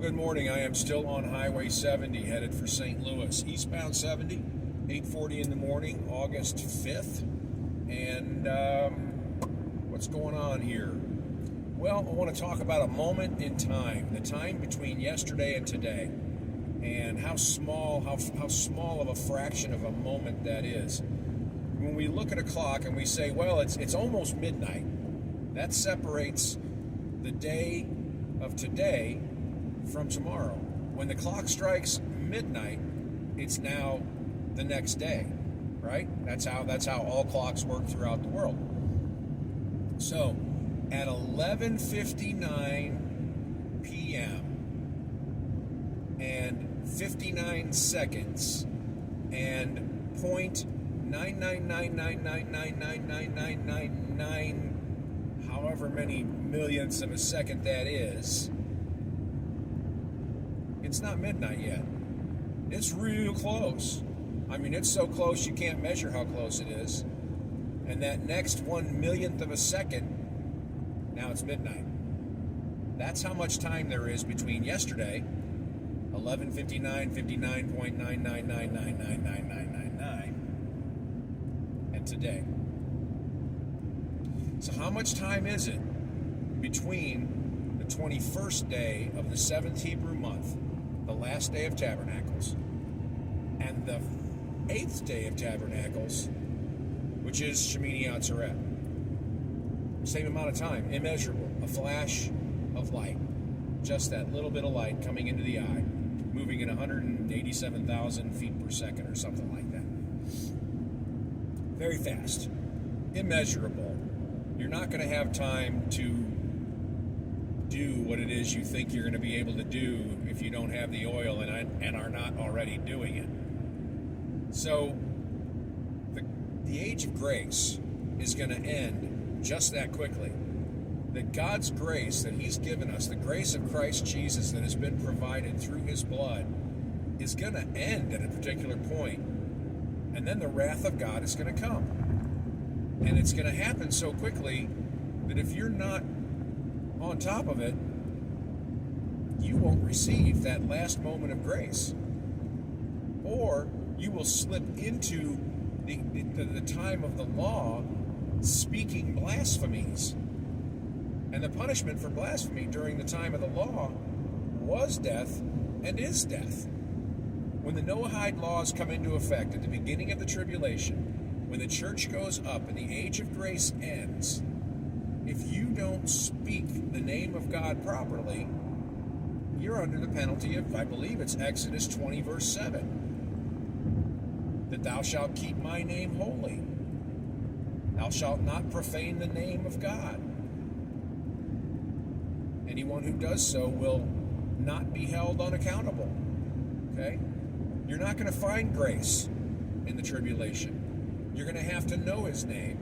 good morning. I am still on Highway 70, headed for St. Louis. Eastbound 70, 8:40 in the morning, August 5th. And what's going on here? Well, I want to talk about a moment in time, the time between yesterday and today, and how small of a fraction of a moment that is. When we look at a clock and we say, well, it's almost midnight, that separates the day of today from tomorrow. When the clock strikes midnight, it's now the next day, right? That's how all clocks work throughout the world. So at 11:59 p.m. and 59 seconds and 0.999999999, however many millionths of a second that is, it's not midnight yet. It's real close. I mean, it's so close you can't measure how close it is. And that next 1/1,000,000th of a second, now it's midnight. That's how much time there is between yesterday, 11:59, 59.999999999, and today. So how much time is it between the 21st day of the 7th Hebrew month, the last day of Tabernacles, and the 8th day of Tabernacles, which is Shemini Atzeret? Same amount of time, immeasurable, a flash of light, just that little bit of light coming into the eye, moving at 187,000 feet per second or something like that. Very fast, immeasurable. You're not going to have time to do what it is you think you're going to be able to do if you don't have the oil and are not already doing it. So the age of grace is going to end just that quickly. That God's grace that He's given us, the grace of Christ Jesus that has been provided through His blood, is going to end at a particular point, and then the wrath of God is going to come. And it's going to happen so quickly that if you're not on top of it, you won't receive that last moment of grace. Or you will slip into the time of the law speaking blasphemies. And the punishment for blasphemy during the time of the law was death and is death. When the Noahide laws come into effect at the beginning of the tribulation, when the church goes up and the age of grace ends, if you don't speak the name of God properly, you're under the penalty of, I believe it's Exodus 20, verse 7. That thou shalt keep my name holy. Thou shalt not profane the name of God. Anyone who does so will not be held unaccountable. Okay? You're not going to find grace in the tribulation. You're going to have to know His name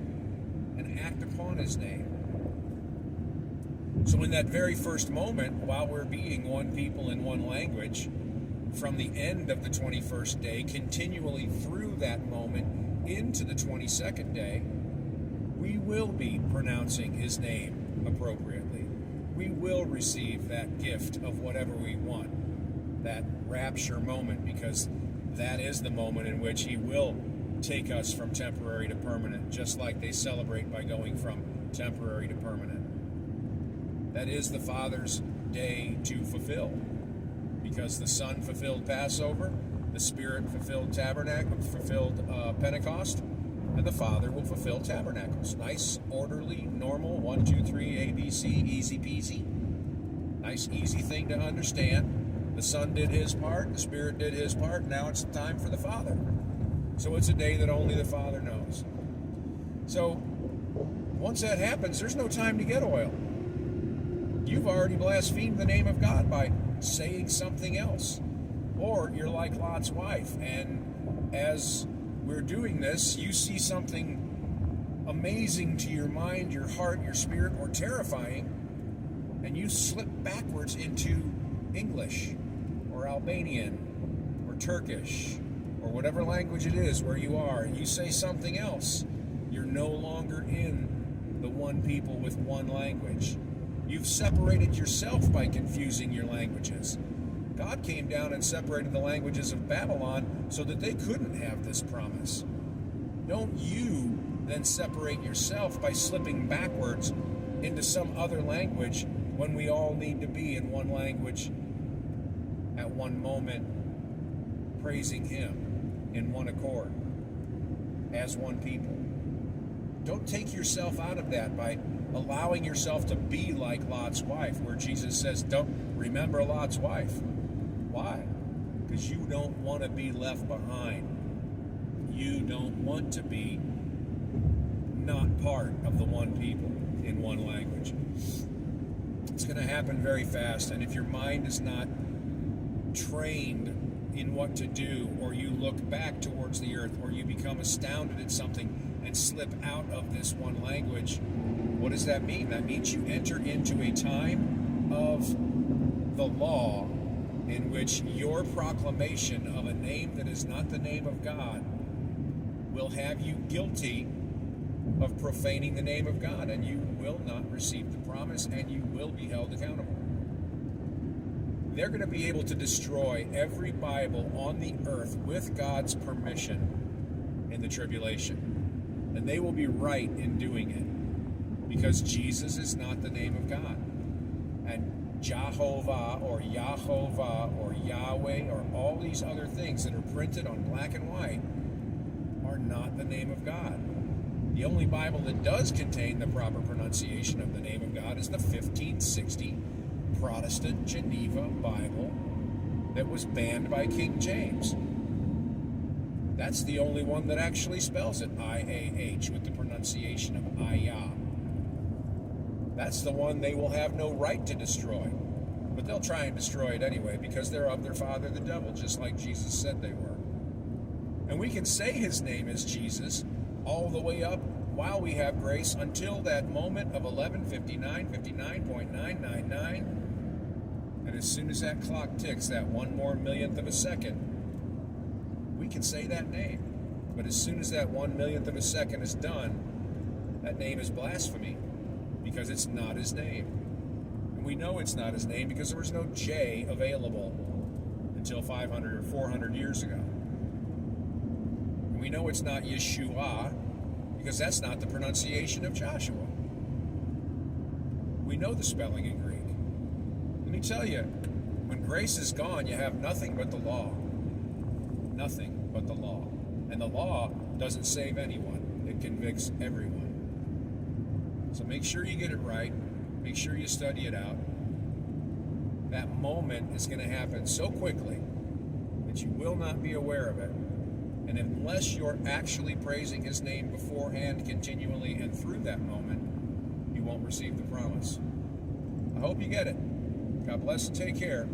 and act upon His name. So in that very first moment, while we're being one people in one language, from the end of the 21st day, continually through that moment into the 22nd day, we will be pronouncing His name appropriately. We will receive that gift of whatever we want, that rapture moment, because that is the moment in which He will take us from temporary to permanent, just like they celebrate by going from temporary to permanent. That is the Father's day to fulfill, because the Son fulfilled Passover, the Spirit fulfilled Pentecost, and the Father will fulfill tabernacles. Nice, orderly, normal, 1, 2, 3, ABC, easy peasy. Nice, easy thing to understand. The Son did His part, the Spirit did His part, now it's time for the Father. So it's a day that only the Father knows. So once that happens, there's no time to get oil. You've already blasphemed the name of God by saying something else. Or you're like Lot's wife, and as we're doing this, you see something amazing to your mind, your heart, your spirit, or terrifying, and you slip backwards into English, or Albanian, or Turkish, or whatever language it is where you are, and you say something else. You're no longer in the one people with one language. You've separated yourself by confusing your languages. God came down and separated the languages of Babylon so that they couldn't have this promise. Don't you then separate yourself by slipping backwards into some other language when we all need to be in one language at one moment, praising Him in one accord, as one people. Don't take yourself out of that by allowing yourself to be like Lot's wife, where Jesus says, don't remember Lot's wife. Why? Because you don't want to be left behind. You don't want to be not part of the one people in one language. It's going to happen very fast, and if your mind is not trained in what to do, or you look back towards the earth, or you become astounded at something and slip out of this one language, what does that mean? That means you enter into a time of the law in which your proclamation of a name that is not the name of God will have you guilty of profaning the name of God, and you will not receive the promise, and you will be held accountable. They're going to be able to destroy every Bible on the earth with God's permission in the tribulation. And they will be right in doing it, because Jesus is not the name of God. And Jehovah or Yahovah or Yahweh or all these other things that are printed on black and white are not the name of God. The only Bible that does contain the proper pronunciation of the name of God is the 1560 Protestant Geneva Bible that was banned by King James. That's the only one that actually spells it I-A-H with the pronunciation of ayah. That's the one they will have no right to destroy. But they'll try and destroy it anyway, because they're of their father the devil, just like Jesus said they were. And we can say his name is Jesus all the way up while we have grace until that moment of 11:59, 59.999. And as soon as that clock ticks, that one more millionth of a second, we can say that name. But as soon as that 1 millionth of a second is done, that name is blasphemy, because it's not his name. And we know it's not his name because there was no J available until 500 or 400 years ago. And we know it's not Yeshua because that's not the pronunciation of Joshua. We know the spelling in Greek. Let me tell you, when grace is gone, you have nothing but the law. Nothing but the law. And the law doesn't save anyone. It convicts everyone. So make sure you get it right. Make sure you study it out. That moment is going to happen so quickly that you will not be aware of it. And unless you're actually praising his name beforehand, continually, and through that moment, you won't receive the promise. I hope you get it. God bless and take care.